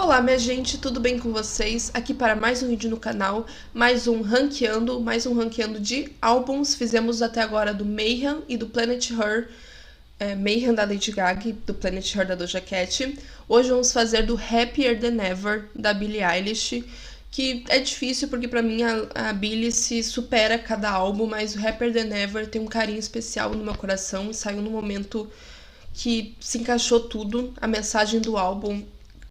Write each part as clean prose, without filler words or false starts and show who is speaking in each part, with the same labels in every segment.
Speaker 1: Olá, minha gente, tudo bem com vocês? Aqui para mais um vídeo no canal, mais um ranqueando de álbuns. Fizemos até agora do Mayhem e do Planet Her, Mayhem da Lady Gaga e do Planet Her da Doja Cat. Hoje vamos fazer do Happier Than Ever da Billie Eilish, que é difícil porque pra mim a Billie se supera a cada álbum, mas o Happier Than Ever tem um carinho especial no meu coração, saiu no momento que se encaixou tudo, a mensagem do álbum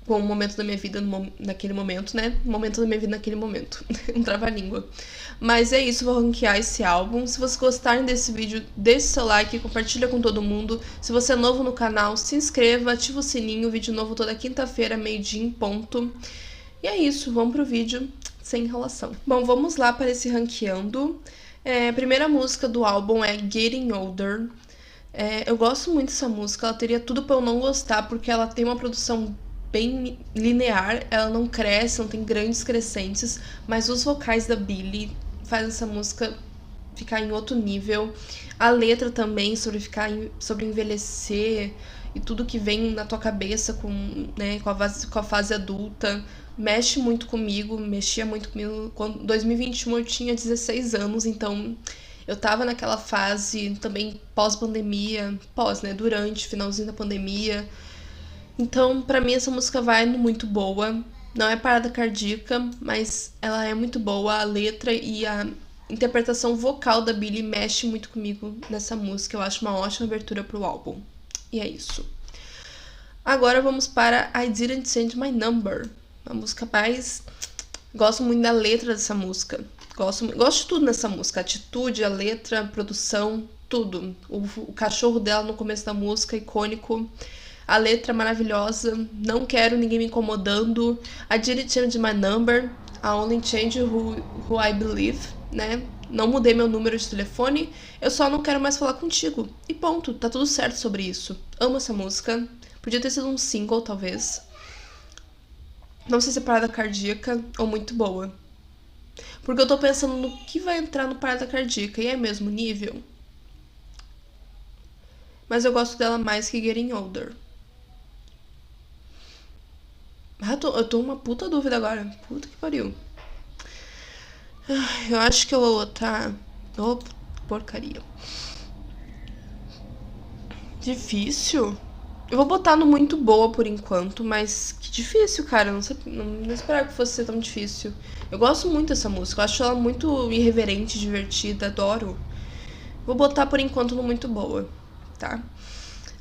Speaker 1: com o momento da minha vida naquele momento, né? O momento da minha vida naquele momento. Um trava-língua. Mas é isso, vou ranquear esse álbum. Se vocês gostarem desse vídeo, deixe seu like, compartilha com todo mundo. Se você é novo no canal, se inscreva, ativa o sininho, vídeo novo toda quinta-feira, meio-dia em ponto. E é isso, vamos pro vídeo sem enrolação. Bom, vamos lá para esse ranqueando. A primeira música do álbum é Getting Older. Eu gosto muito dessa música, ela teria tudo pra eu não gostar, porque ela tem uma produção bem linear, ela não cresce, não tem grandes crescentes, mas os vocais da Billie fazem essa música ficar em outro nível. A letra também sobre envelhecer e tudo que vem na tua cabeça com a fase adulta, mexe muito comigo, mexia muito comigo. Em 2021 eu tinha 16 anos, então eu tava naquela fase também pós-pandemia, durante, finalzinho da pandemia. Então, pra mim, essa música vai muito boa. Não é parada cardíaca, mas ela é muito boa. A letra e a interpretação vocal da Billie mexe muito comigo nessa música. Eu acho uma ótima abertura pro álbum. E é isso. Agora vamos para I Didn't Change My Number. Uma música mais... Gosto muito da letra dessa música. Gosto de tudo nessa música. A atitude, a letra, a produção, tudo. O cachorro dela no começo da música, icônico. A letra maravilhosa, não quero ninguém me incomodando. I didn't change my number, I only change who I believe, né? Não mudei meu número de telefone, eu só não quero mais falar contigo. E ponto, tá tudo certo sobre isso. Amo essa música, podia ter sido um single, talvez. Não sei se é parada cardíaca ou muito boa. Porque eu tô pensando no que vai entrar no parada cardíaca, e é mesmo nível. Mas eu gosto dela mais que Getting Older. Eu tô uma puta dúvida agora. Puta que pariu. Eu acho que eu vou botar... Oh, porcaria. Difícil? Eu vou botar no muito boa por enquanto, mas que difícil, cara. Não esperava que fosse ser tão difícil. Eu gosto muito dessa música. Eu acho ela muito irreverente, divertida. Adoro. Vou botar por enquanto no muito boa, tá?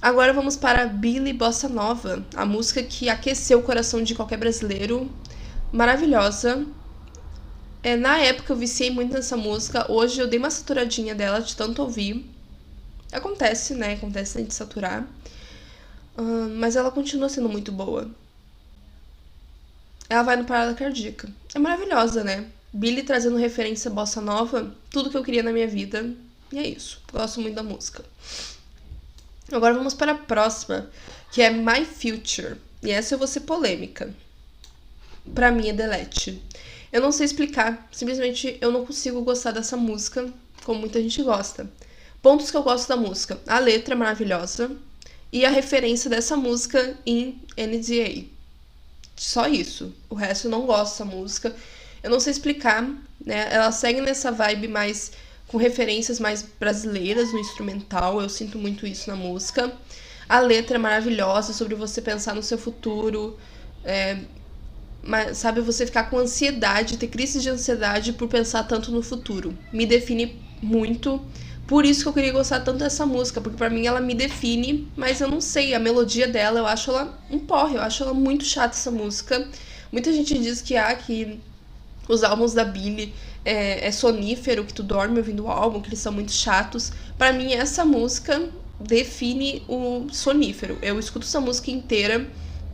Speaker 1: Agora vamos para Billie Bossa Nova, a música que aqueceu o coração de qualquer brasileiro. Maravilhosa. Na época eu viciei muito nessa música, hoje eu dei uma saturadinha dela de tanto ouvir. Acontece, né? Acontece de saturar. Mas ela continua sendo muito boa. Ela vai no parada cardíaca. É maravilhosa, né? Billie trazendo referência à Bossa Nova, tudo que eu queria na minha vida. E é isso, gosto muito da música. Agora vamos para a próxima, que é My Future. E essa eu vou ser polêmica. Pra mim é delete. Eu não sei explicar, simplesmente eu não consigo gostar dessa música como muita gente gosta. Pontos que eu gosto da música: a letra é maravilhosa e a referência dessa música em NDA. Só isso. O resto eu não gosto dessa música. Eu não sei explicar, né? Ela segue nessa vibe mais... com referências mais brasileiras no instrumental, eu sinto muito isso na música. A letra é maravilhosa, sobre você pensar no seu futuro, sabe, você ficar com ansiedade, ter crise de ansiedade por pensar tanto no futuro. Me define muito, por isso que eu queria gostar tanto dessa música, porque pra mim ela me define, mas eu não sei, a melodia dela, eu acho ela um porre, eu acho ela muito chata essa música. Muita gente diz que os álbuns da Billie é sonífero, que tu dorme ouvindo o álbum, que eles são muito chatos. Pra mim, essa música define o sonífero. Eu escuto essa música inteira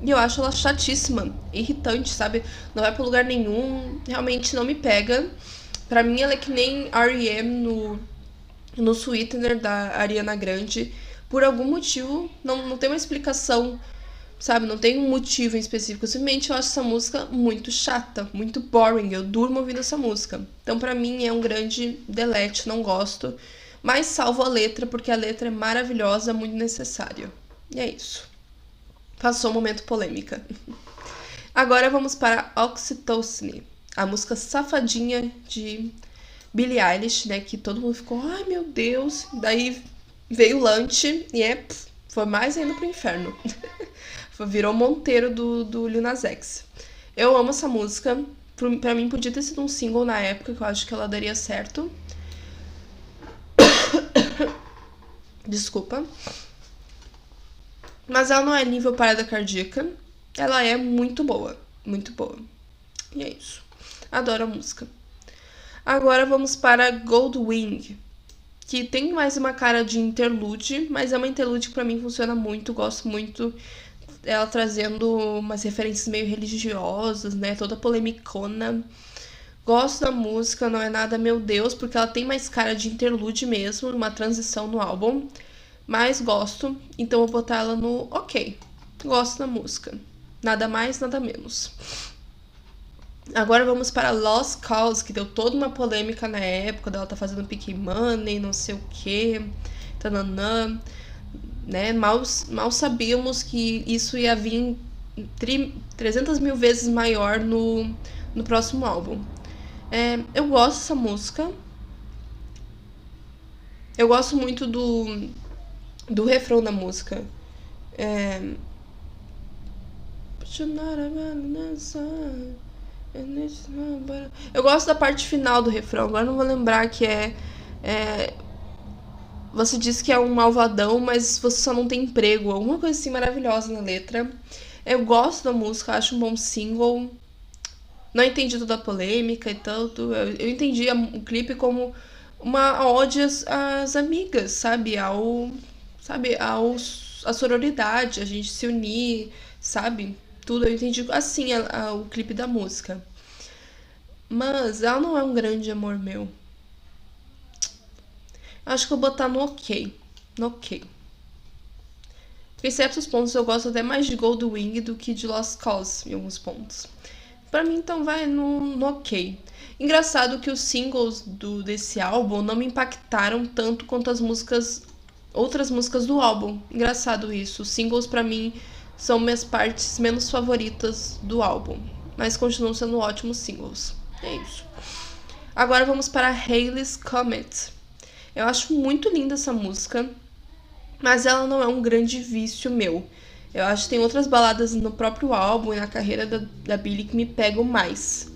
Speaker 1: e eu acho ela chatíssima, irritante, sabe? Não vai pra lugar nenhum, realmente não me pega. Pra mim, ela é que nem R.E.M. no Sweetener da Ariana Grande. Por algum motivo, não tem uma explicação, sabe, não tem um motivo em específico. Simplesmente eu acho essa música muito chata, muito boring. Eu durmo ouvindo essa música. Então pra mim é um grande delete, não gosto. Mas salvo a letra, porque a letra é maravilhosa, muito necessária. E é isso. Passou o momento polêmica. Agora vamos para Oxytocin, a música Safadinha de Billie Eilish, né? Que todo mundo ficou, ai meu Deus. Daí veio Lunch e foi mais ainda pro inferno. Virou Monteiro do Lil Nas X. Eu amo essa música. Pra mim podia ter sido um single na época, que eu acho que ela daria certo. Desculpa. Mas ela não é nível parada cardíaca. Ela é muito boa. Muito boa. E é isso. Adoro a música. Agora vamos para Goldwing, que tem mais uma cara de interlude, mas é uma interlude que pra mim funciona muito. Gosto muito ela trazendo umas referências meio religiosas, né? Toda polemicona. Gosto da música, não é nada meu Deus, porque ela tem mais cara de interlude mesmo, uma transição no álbum. Mas gosto, então eu vou botar ela no ok. Gosto da música. Nada mais, nada menos. Agora vamos para Lost Cause, que deu toda uma polêmica na época dela tá fazendo Pick Money, não sei o que, tananã, né? Mal sabíamos que isso ia vir 300 mil vezes maior no próximo álbum. Eu gosto dessa música. Eu gosto muito do refrão da música. Eu gosto da parte final do refrão. Agora não vou lembrar que você diz que é um malvadão, mas você só não tem emprego. Alguma coisa assim maravilhosa na letra. Eu gosto da música, acho um bom single. Não entendi toda a polêmica e tanto. Eu entendi o clipe como uma ode às amigas, sabe? A sororidade, a gente se unir, sabe? Tudo. Eu entendi assim o clipe da música. Mas ela não é um grande amor meu. Acho que eu vou botar no ok. No ok. Em certos pontos eu gosto até mais de Goldwing do que de Lost Cause, em alguns pontos. Pra mim, então, vai no ok. Engraçado que os singles desse álbum não me impactaram tanto quanto outras músicas do álbum. Engraçado isso. Os singles, pra mim, são minhas partes menos favoritas do álbum. Mas continuam sendo ótimos singles. É isso. Agora vamos para Halley's Comet. Eu acho muito linda essa música, mas ela não é um grande vício meu. Eu acho que tem outras baladas no próprio álbum e na carreira da Billie que me pegam mais.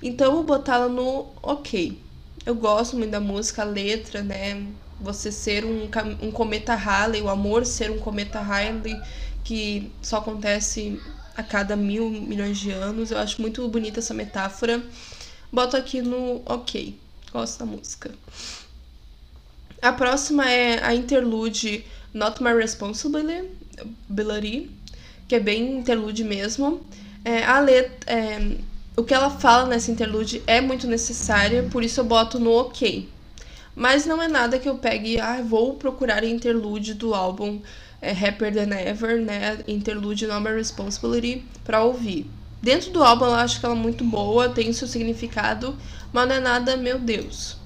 Speaker 1: Então eu vou botar ela no ok. Eu gosto muito da música, a letra, né? Você ser um cometa Halley, o amor ser um cometa Halley, que só acontece a cada 1.000 milhões de anos. Eu acho muito bonita essa metáfora. Boto aqui no ok. Gosto da música. A próxima é a interlude Not My Responsibility, que é bem interlude mesmo. A letra, o que ela fala nessa interlude é muito necessária, por isso eu boto no ok. Mas não é nada que eu pegue vou procurar interlude do álbum Happier Than Ever, né? Interlude Not My Responsibility, pra ouvir. Dentro do álbum eu acho que ela é muito boa, tem seu significado, mas não é nada, meu Deus.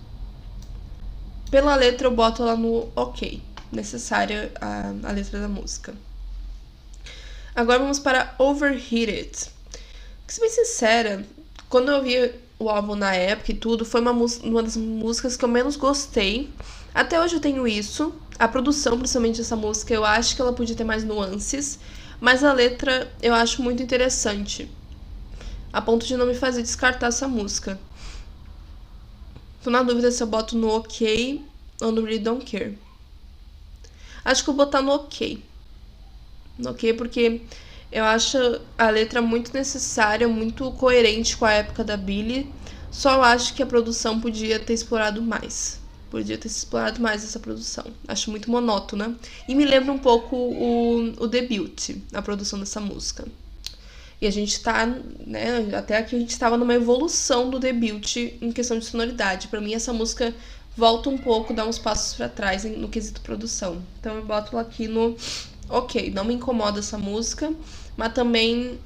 Speaker 1: Pela letra eu boto ela no ok. Necessária a letra da música. Agora vamos para Overheated. Pra ser bem sincera, quando eu ouvi o álbum na época e tudo, foi uma das músicas que eu menos gostei. Até hoje eu tenho isso. A produção, principalmente dessa música, eu acho que ela podia ter mais nuances. Mas a letra eu acho muito interessante. A ponto de não me fazer descartar essa música. Tô na dúvida se eu boto no ok ou no really don't care. Acho que eu vou botar no ok. No ok porque eu acho a letra muito necessária, muito coerente com a época da Billie. Só acho que a produção podia ter explorado mais. Podia ter explorado mais essa produção. Acho muito monótona. E me lembra um pouco o debut, a produção dessa música. E a gente tá, né, até aqui a gente tava numa evolução do debut em questão de sonoridade. Pra mim, essa música volta um pouco, dá uns passos pra trás no quesito produção. Então eu boto ela aqui no ok. Não me incomoda essa música, mas também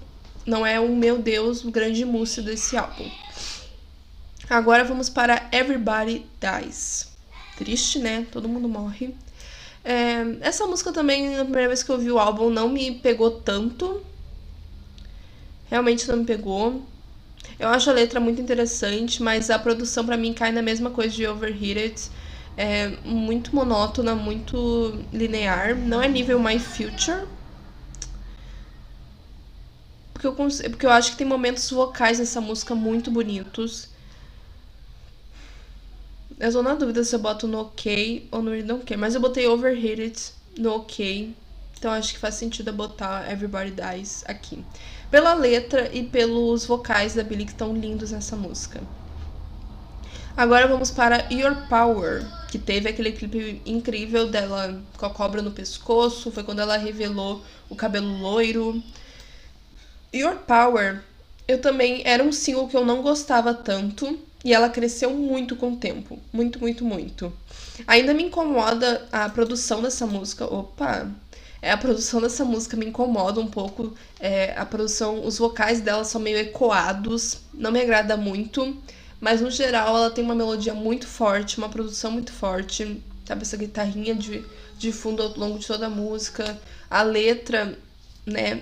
Speaker 1: não é um, meu Deus, o grande músico desse álbum. Agora vamos para Everybody Dies. Triste, né? Todo mundo morre. Essa música também, na primeira vez que eu ouvi o álbum, não me pegou tanto. realmente não me pegou. Eu acho a letra muito interessante, mas a produção pra mim cai na mesma coisa de Overheated. É muito monótona, muito linear. Não é nível My Future. Porque eu acho que tem momentos vocais nessa música muito bonitos. Eu tô na dúvida se eu boto no OK ou no Don't Care. Mas eu botei Overheated no OK. Então acho que faz sentido eu botar Everybody Dies aqui. Pela letra e pelos vocais da Billie que estão lindos nessa música. Agora vamos para Your Power, que teve aquele clipe incrível dela com a cobra no pescoço. Foi quando ela revelou o cabelo loiro. Your Power, eu também era um single que eu não gostava tanto. E ela cresceu muito com o tempo. Muito, muito, muito. Ainda me incomoda a produção dessa música. Opa! A produção dessa música me incomoda um pouco. A produção, os vocais dela são meio ecoados. Não me agrada muito. Mas no geral ela tem uma melodia muito forte, uma produção muito forte. Sabe, essa guitarrinha de fundo ao longo de toda a música. A letra, né?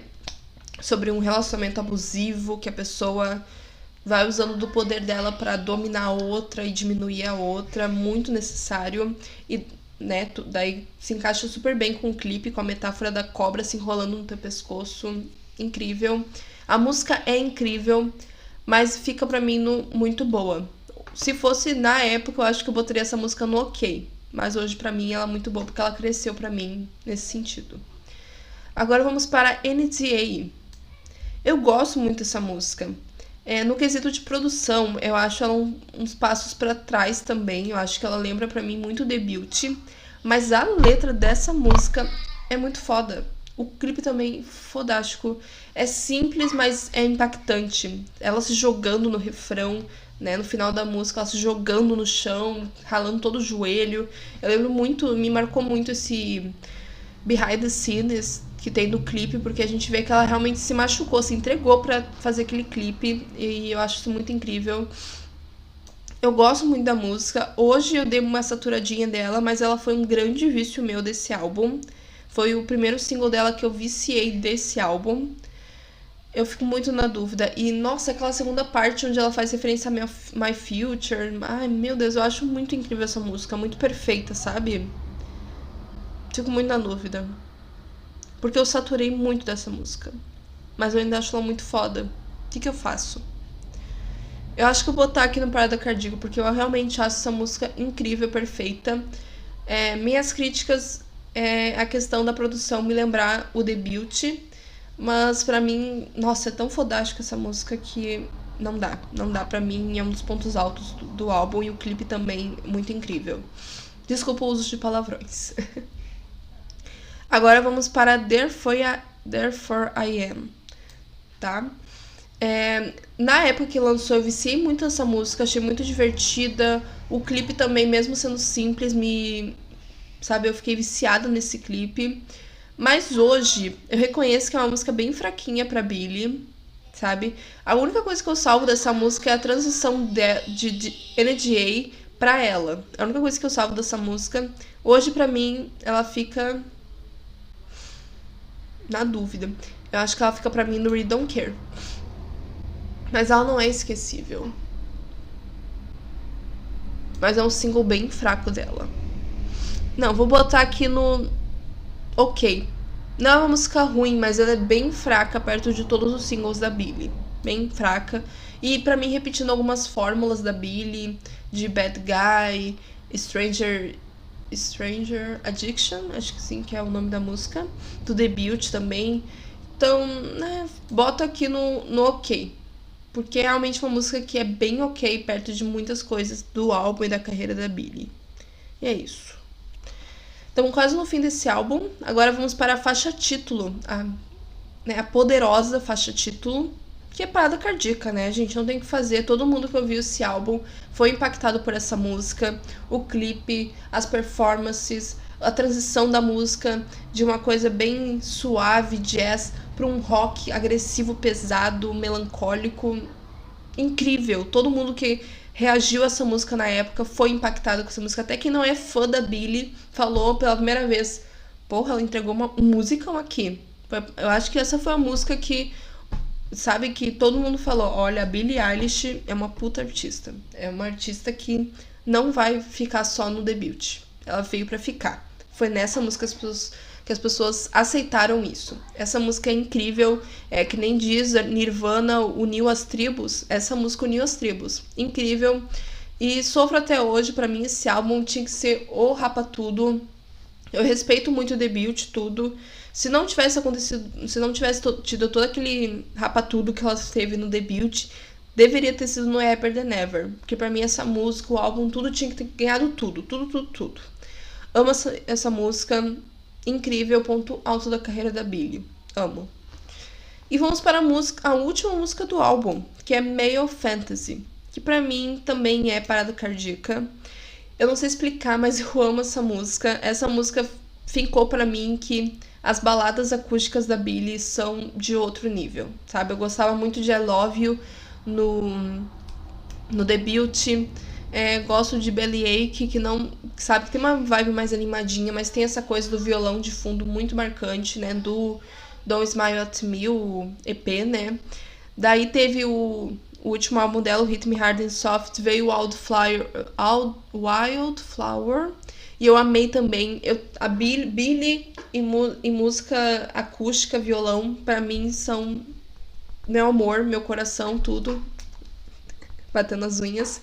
Speaker 1: Sobre um relacionamento abusivo que a pessoa vai usando do poder dela pra dominar a outra e diminuir a outra, muito necessário. E, né, daí se encaixa super bem com o clipe, com a metáfora da cobra se enrolando no teu pescoço. Incrível. A música é incrível, mas fica pra mim muito boa. Se fosse na época, eu acho que eu botaria essa música no OK. Mas hoje pra mim ela é muito boa, porque ela cresceu pra mim nesse sentido. Agora vamos para NTA. Eu gosto muito dessa música. No quesito de produção, eu acho ela uns passos pra trás também. Eu acho que ela lembra pra mim muito Debut. Mas a letra dessa música é muito foda. O clipe também fodástico. É simples, mas é impactante. Ela se jogando no refrão, né? No final da música, ela se jogando no chão, ralando todo o joelho. Eu lembro muito, me marcou muito esse behind the scenes que tem no clipe, porque a gente vê que ela realmente se machucou, se entregou pra fazer aquele clipe, e eu acho isso muito incrível. Eu gosto muito da música. Hoje eu dei uma saturadinha dela, mas ela foi um grande vício meu desse álbum. Foi o primeiro single dela que eu viciei desse álbum. Eu fico muito na dúvida. E, nossa, aquela segunda parte onde ela faz referência a My Future. Ai, meu Deus, eu acho muito incrível essa música. Muito perfeita, sabe? Fico muito na dúvida. Porque eu saturei muito dessa música. Mas eu ainda acho ela muito foda. O que eu faço? Eu acho que eu vou botar aqui no Parada Cardíaca, porque eu realmente acho essa música incrível, perfeita. Minhas críticas é a questão da produção me lembrar o Debut. Mas pra mim, nossa, é tão fodástica essa música que não dá. Não dá pra mim, é um dos pontos altos do álbum. E o clipe também, muito incrível. Desculpa o uso de palavrões. Agora vamos para Therefore I Am, tá? Na época que lançou, eu viciei muito essa música, achei muito divertida. O clipe também, mesmo sendo simples, sabe, eu fiquei viciada nesse clipe. Mas hoje, eu reconheço que é uma música bem fraquinha pra Billie, sabe? A única coisa que eu salvo dessa música é a transição de NDA pra ela. A única coisa que eu salvo dessa música. Hoje, pra mim, ela fica na dúvida. Eu acho que ela fica pra mim no Don't Care. Mas ela não é esquecível. Mas é um single bem fraco dela. Não, vou botar aqui no OK. Não é uma música ruim, mas ela é bem fraca perto de todos os singles da Billie. Bem fraca. E pra mim, repetindo algumas fórmulas da Billie, de Bad Guy, Stranger Addiction, acho que sim, que é o nome da música, do Debut também. Então, né, boto aqui no OK, porque é realmente uma música que é bem OK perto de muitas coisas do álbum e da carreira da Billie. E é isso. Estamos quase no fim desse álbum. Agora vamos para a faixa título, a poderosa faixa título, que é Parada Cardíaca, né? A gente não tem o que fazer. Todo mundo que ouviu esse álbum foi impactado por essa música. O clipe, as performances, a transição da música de uma coisa bem suave, jazz, para um rock agressivo, pesado, melancólico. Incrível. Todo mundo que reagiu a essa música na época foi impactado com essa música. Até quem não é fã da Billie falou pela primeira vez: porra, ela entregou um musicão aqui. Eu acho que essa foi a música que sabe que todo mundo falou, olha, a Billie Eilish é uma puta artista. É uma artista que não vai ficar só no debut. Ela veio pra ficar. Foi nessa música que as pessoas aceitaram isso. Essa música é incrível, é que nem diz Nirvana uniu as tribos. Essa música uniu as tribos. Incrível. E sofro até hoje, pra mim esse álbum tinha que ser o Rapa Tudo. Eu respeito muito o debut, tudo. Se não tivesse acontecido, se não tivesse tido todo aquele rapatudo que ela teve no debut, deveria ter sido no Happier Than Ever. Porque pra mim essa música, o álbum, tudo tinha que ter ganhado tudo. Tudo, tudo, tudo. Amo essa música. Incrível, ponto alto da carreira da Billie. Amo. E vamos para a última música do álbum, que é Male Fantasy. Que pra mim também é parada cardíaca. Eu não sei explicar, mas eu amo essa música. Essa música fincou pra mim que as baladas acústicas da Billie são de outro nível, sabe? Eu gostava muito de I Love You no debut. Gosto de Bellyache, que não, sabe, que tem uma vibe mais animadinha, mas tem essa coisa do violão de fundo muito marcante, né? Do Don't Smile at Me, o EP, né? Daí teve o último álbum dela, o Hit Me Hard and Soft, veio Wildflower, e eu amei também. A Billie e música acústica, violão, pra mim são meu amor, meu coração, tudo. Batendo as unhas.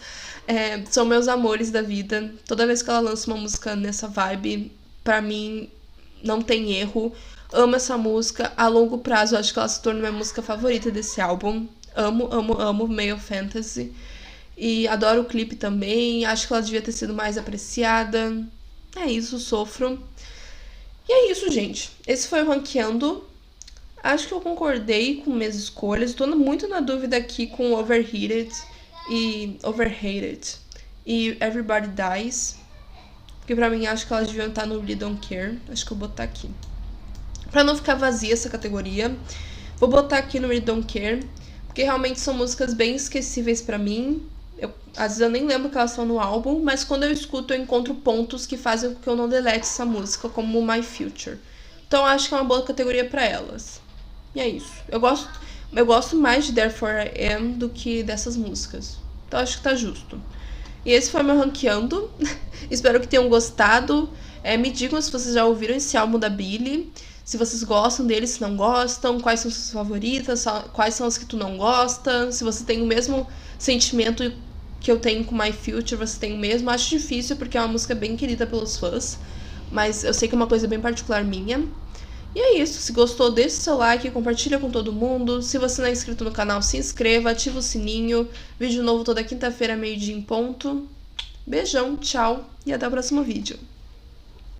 Speaker 1: São meus amores da vida. Toda vez que ela lança uma música nessa vibe, pra mim não tem erro. Amo essa música. A longo prazo, eu acho que ela se tornou minha música favorita desse álbum. Amo, amo, amo Male Fantasy. E adoro o clipe também. Acho que ela devia ter sido mais apreciada. É isso, sofro. E é isso, gente. Esse foi o Ranqueando. Acho que eu concordei com minhas escolhas. Tô muito na dúvida aqui com Overrated e Everybody Dies. Porque pra mim acho que elas deviam estar no We Don't Care. Acho que eu vou botar aqui. Pra não ficar vazia essa categoria, vou botar aqui no We Don't Care. Porque realmente são músicas bem esquecíveis pra mim. Às vezes eu nem lembro que elas estão no álbum, mas quando eu escuto eu encontro pontos que fazem com que eu não delete essa música, como My Future. Então acho que é uma boa categoria pra elas. E é isso. Eu gosto mais de Therefore I Am do que dessas músicas. Então acho que tá justo. E esse foi meu ranqueando. Espero que tenham gostado. Me digam se vocês já ouviram esse álbum da Billie. Se vocês gostam dele, se não gostam. Quais são suas favoritas. Quais são as que tu não gosta. Se você tem o mesmo sentimento que eu tenho com My Future, você tem o mesmo. Acho difícil porque é uma música bem querida pelos fãs. Mas eu sei que é uma coisa bem particular minha. E é isso, se gostou, deixe seu like, compartilha com todo mundo. Se você não é inscrito no canal, se inscreva, ativa o sininho. Vídeo novo toda quinta-feira, meio-dia em ponto. Beijão, tchau e até o próximo vídeo.